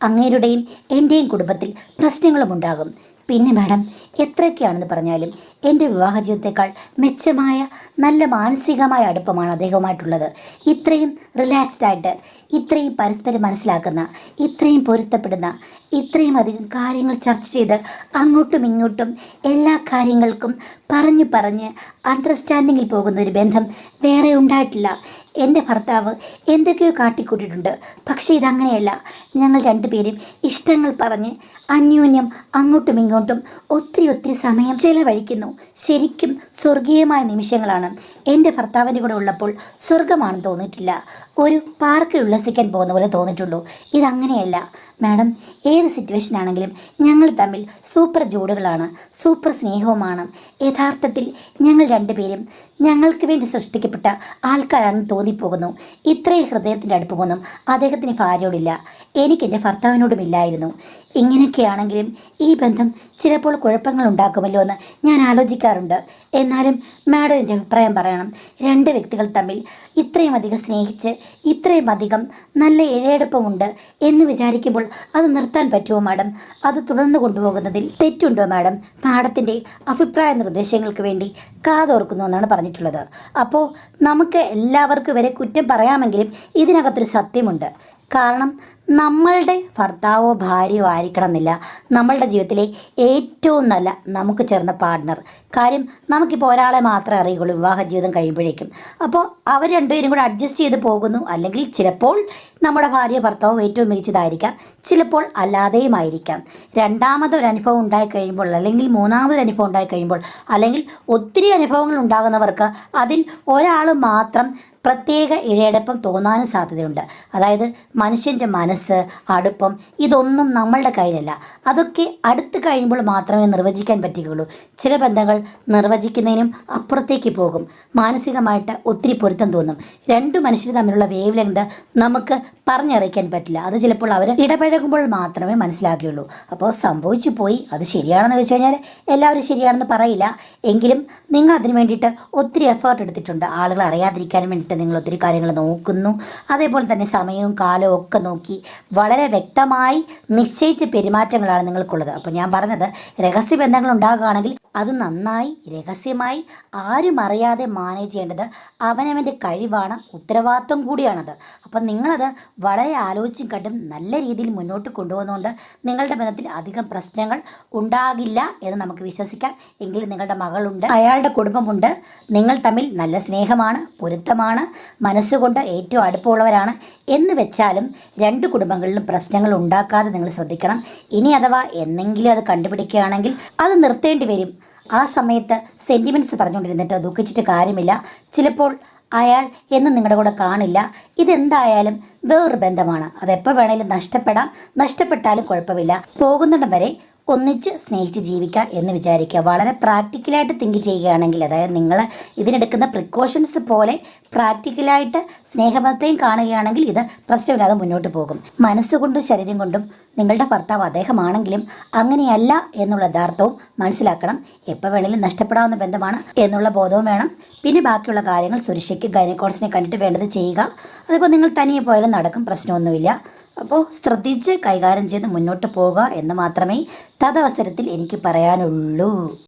അങ്ങേരുടെയും എൻ്റെയും കുടുംബത്തിൽ പ്രശ്നങ്ങളും ഉണ്ടാകും. പിന്നെ മാഡം, എത്രയൊക്കെയാണെന്ന് പറഞ്ഞാലും എൻ്റെ വിവാഹ ജീവിതത്തേക്കാൾ മെച്ചമായ നല്ല മാനസികമായ അടുപ്പമാണ് അദ്ദേഹവുമായിട്ടുള്ളത്. ഇത്രയും റിലാക്സ്ഡ് ആയിട്ട്, ഇത്രയും പരസ്പരം മനസ്സിലാക്കുന്ന, ഇത്രയും പൊരുത്തപ്പെടുന്ന, ഇത്രയും അധികം കാര്യങ്ങൾ ചർച്ച ചെയ്ത് അങ്ങോട്ടും ഇങ്ങോട്ടും എല്ലാ കാര്യങ്ങൾക്കും പറഞ്ഞ് അണ്ടർസ്റ്റാൻഡിങ്ങിൽ പോകുന്ന ഒരു ബന്ധം വേറെ ഉണ്ടായിട്ടില്ല. എൻ്റെ ഭർത്താവ് എന്തൊക്കെയോ കാട്ടിക്കൂട്ടിയിട്ടുണ്ട്. പക്ഷേ ഇതങ്ങനെയല്ല. ഞങ്ങൾ 2 പേരും ഇഷ്ടങ്ങൾ പറഞ്ഞ് അന്യോന്യം അങ്ങോട്ടും ഇങ്ങോട്ടും ഒത്തിരി സമയം ചെലവഴിക്കുന്നു. ശരിക്കും സ്വർഗീയമായ നിമിഷങ്ങളാണ്. എൻ്റെ ഭർത്താവിൻ്റെ കൂടെ ഉള്ളപ്പോൾ സ്വർഗമാണെന്ന് തോന്നിയിട്ടില്ല. ഒരു പാർക്കിൽ ഉല്ലസിക്കാൻ പോകുന്ന പോലെ തോന്നിയിട്ടുള്ളൂ. ഇതങ്ങനെയല്ല മാഡം. ഏത് സിറ്റുവേഷൻ ആണെങ്കിലും ഞങ്ങൾ തമ്മിൽ സൂപ്പർ ജോഡികളാണ്, സൂപ്പർ സ്നേഹവുമാണ്. യഥാർത്ഥത്തിൽ ഞങ്ങൾ 2 പേരും ഞങ്ങൾക്ക് വേണ്ടി സൃഷ്ടിക്കപ്പെട്ട ആൾക്കാരാണെന്ന് തോന്നിപ്പോകുന്നു. ഇത്രയും ഹൃദയത്തിൻ്റെ അടുപ്പമൊന്നും അദ്ദേഹത്തിന് ഭാര്യയോടില്ല. എനിക്കെൻ്റെ ഭർത്താവിനോടുമില്ലായിരുന്നു. ഇങ്ങനെയൊക്കെയാണെങ്കിലും ഈ ബന്ധം ചിലപ്പോൾ കുഴപ്പങ്ങൾ ഉണ്ടാക്കുമല്ലോ എന്ന് ഞാൻ ആലോചിക്കാറുണ്ട്. എന്നാലും മാഡം എൻ്റെ അഭിപ്രായം പറയണം. 2 വ്യക്തികൾ തമ്മിൽ ഇത്രയും അധികം സ്നേഹിച്ച് ഇത്രയും അധികം നല്ല ഇഴയെടുപ്പമുണ്ട് എന്ന് വിചാരിക്കുമ്പോൾ അത് നിർത്താൻ പറ്റുമോ മാഡം? അത് തുടർന്ന് കൊണ്ടുപോകുന്നതിൽ തെറ്റുണ്ടോ മാഡം? മാഡത്തിൻ്റെ അഭിപ്രായ നിർദ്ദേശങ്ങൾക്ക് വേണ്ടി കാതോർക്കുന്നു എന്നാണ് പറഞ്ഞിട്ടുള്ളത്. അപ്പോൾ നമുക്ക് എല്ലാവർക്കും വരെ കുറ്റം പറയാമെങ്കിലും ഇതിനകത്തൊരു സത്യമുണ്ട്. കാരണം നമ്മളുടെ ഭർത്താവോ ഭാര്യയോ ആയിരിക്കണം എന്നില്ല നമ്മളുടെ ജീവിതത്തിലെ ഏറ്റവും നല്ല നമുക്ക് ചേർന്ന പാർട്ട്ണർ. കാര്യം നമുക്കിപ്പോൾ ഒരാളെ മാത്രമേ അറിയുള്ളൂ വിവാഹ ജീവിതം കഴിയുമ്പോഴേക്കും. അപ്പോൾ അവർ 2 പേരും കൂടെ അഡ്ജസ്റ്റ് ചെയ്ത് പോകുന്നു. അല്ലെങ്കിൽ ചിലപ്പോൾ നമ്മുടെ ഭാര്യ ഭർത്താവോ ഏറ്റവും മികച്ചതായിരിക്കാം, ചിലപ്പോൾ അല്ലാതെയുമായിരിക്കാം. രണ്ടാമതൊരു അനുഭവം ഉണ്ടായിക്കഴിയുമ്പോൾ, അല്ലെങ്കിൽ മൂന്നാമതൊരു അനുഭവം ഉണ്ടായിക്കഴിയുമ്പോൾ, അല്ലെങ്കിൽ ഒത്തിരി അനുഭവങ്ങൾ ഉണ്ടാകുന്നവർക്ക് അതിൽ ഒരാൾ മാത്രം പ്രത്യേക ഇഴയടുപ്പം തോന്നാനും സാധ്യതയുണ്ട്. അതായത് മനുഷ്യൻ്റെ മനസ്സ്, അടുപ്പം, ഇതൊന്നും നമ്മളുടെ കയ്യിലല്ല. അതൊക്കെ അടുത്ത് കഴിയുമ്പോൾ മാത്രമേ നിർവചിക്കാൻ പറ്റുകയുള്ളൂ. ചില ബന്ധങ്ങൾ നിർവചിക്കുന്നതിനും അപ്പുറത്തേക്ക് പോകും. മാനസികമായിട്ട് ഒത്തിരി പൊരുത്തം തോന്നും. 2 മനുഷ്യർ തമ്മിലുള്ള വേവ് ലെങ്ത് നമുക്ക് പറഞ്ഞറിയിക്കാൻ പറ്റില്ല. അത് ചിലപ്പോൾ അവർ ഇടപഴകുമ്പോൾ മാത്രമേ മനസ്സിലാക്കുകയുള്ളൂ. അപ്പോൾ സംഭവിച്ചു പോയി. അത് ശരിയാണെന്ന് വെച്ച് കഴിഞ്ഞാൽ എല്ലാവരും ശരിയാണെന്ന് പറയില്ല. എങ്കിലും നിങ്ങൾ അതിന് വേണ്ടിയിട്ട് ഒത്തിരി എഫേർട്ട് എടുത്തിട്ടുണ്ട്. ആളുകൾ അറിയാതിരിക്കാൻ വേണ്ടിയിട്ട് നിങ്ങൾ ഒത്തിരി കാര്യങ്ങൾ നോക്കുന്നു. അതേപോലെ തന്നെ സമയവും കാലവും ഒക്കെ നോക്കി വളരെ വ്യക്തമായി നിശ്ചയിച്ച പെരുമാറ്റങ്ങളാണ് നിങ്ങൾക്കുള്ളത്. അപ്പോൾ ഞാൻ പറഞ്ഞത്, രഹസ്യബന്ധങ്ങൾ ഉണ്ടാകുകയാണെങ്കിൽ അത് നന്നായി രഹസ്യമായി ആരും അറിയാതെ മാനേജ് ചെയ്യേണ്ടത് അവനവൻ്റെ കഴിവാണ്, ഉത്തരവാദിത്വം കൂടിയാണത്. അപ്പം നിങ്ങളത് വളരെ ആലോചിച്ചും കണ്ടും നല്ല രീതിയിൽ മുന്നോട്ട് കൊണ്ടുപോകുന്നതുകൊണ്ട് നിങ്ങളുടെ ബന്ധത്തിൽ അധികം പ്രശ്നങ്ങൾ ഉണ്ടാകില്ല എന്ന് നമുക്ക് വിശ്വസിക്കാം. എങ്കിലും നിങ്ങളുടെ മകളുണ്ട്, അയാളുടെ കുടുംബമുണ്ട്, നിങ്ങൾ തമ്മിൽ നല്ല സ്നേഹമാണ്, പൊരുത്തമാണ്, മനസ്സുകൊണ്ട് ഏറ്റവും അടുപ്പമുള്ളവരാണ് എന്ന് വെച്ചാലും 2 കുടുംബങ്ങളിലും പ്രശ്നങ്ങൾ ഉണ്ടാക്കാതെ നിങ്ങൾ ശ്രദ്ധിക്കണം. ഇനി അഥവാ എന്നെങ്കിലും അത് കണ്ടുപിടിക്കുകയാണെങ്കിൽ അത് നിർത്തേണ്ടി വരും. ആ സമയത്ത് സെൻറ്റിമെൻറ്റ്സ് പറഞ്ഞുകൊണ്ടിരുന്നിട്ട് ദുഃഖിച്ചിട്ട് കാര്യമില്ല. ചിലപ്പോൾ അയാൾ എന്നും നിങ്ങളുടെ കൂടെ കാണില്ല. ഇതെന്തായാലും വേറൊരു ബന്ധമാണ്. അതെപ്പോൾ വേണേലും നഷ്ടപ്പെടാം. നഷ്ടപ്പെട്ടാലും കുഴപ്പമില്ല. പോകുന്നിടം വരെ ഒന്നിച്ച് സ്നേഹിച്ച് ജീവിക്കുക എന്ന് വിചാരിക്കുക. വളരെ പ്രാക്ടിക്കലായിട്ട് തിങ്ക് ചെയ്യുകയാണെങ്കിൽ, അതായത് നിങ്ങൾ ഇതിനെടുക്കുന്ന പ്രിക്കോഷൻസ് പോലെ പ്രാക്ടിക്കലായിട്ട് സ്നേഹബന്ധത്തെയും കാണുകയാണെങ്കിൽ ഇത് പ്രശ്നമില്ലാതെ മുന്നോട്ട് പോകും. മനസ്സുകൊണ്ടും ശരീരം കൊണ്ടും നിങ്ങളുടെ ഭർത്താവ് അദ്ദേഹമാണെങ്കിലും അങ്ങനെയല്ല എന്നുള്ള യഥാർത്ഥവും മനസ്സിലാക്കണം. എപ്പോൾ വേണമെങ്കിലും നഷ്ടപ്പെടാവുന്ന ബന്ധമാണ് എന്നുള്ള ബോധവും വേണം. പിന്നെ ബാക്കിയുള്ള കാര്യങ്ങൾ സുരക്ഷയ്ക്ക് ഗൈനക്കോളജിസ്റ്റിനെ കണ്ടിട്ട് വേണ്ടത് ചെയ്യുക. അതിപ്പോൾ നിങ്ങൾ തനിയെ പോയാലും നടക്കും, പ്രശ്നമൊന്നുമില്ല. അപ്പോൾ ശ്രദ്ധിച്ച് കൈകാര്യം ചെയ്ത് മുന്നോട്ട് പോവുക എന്ന് മാത്രമേ തദവസരത്തിൽ എനിക്ക് പറയാനുള്ളൂ.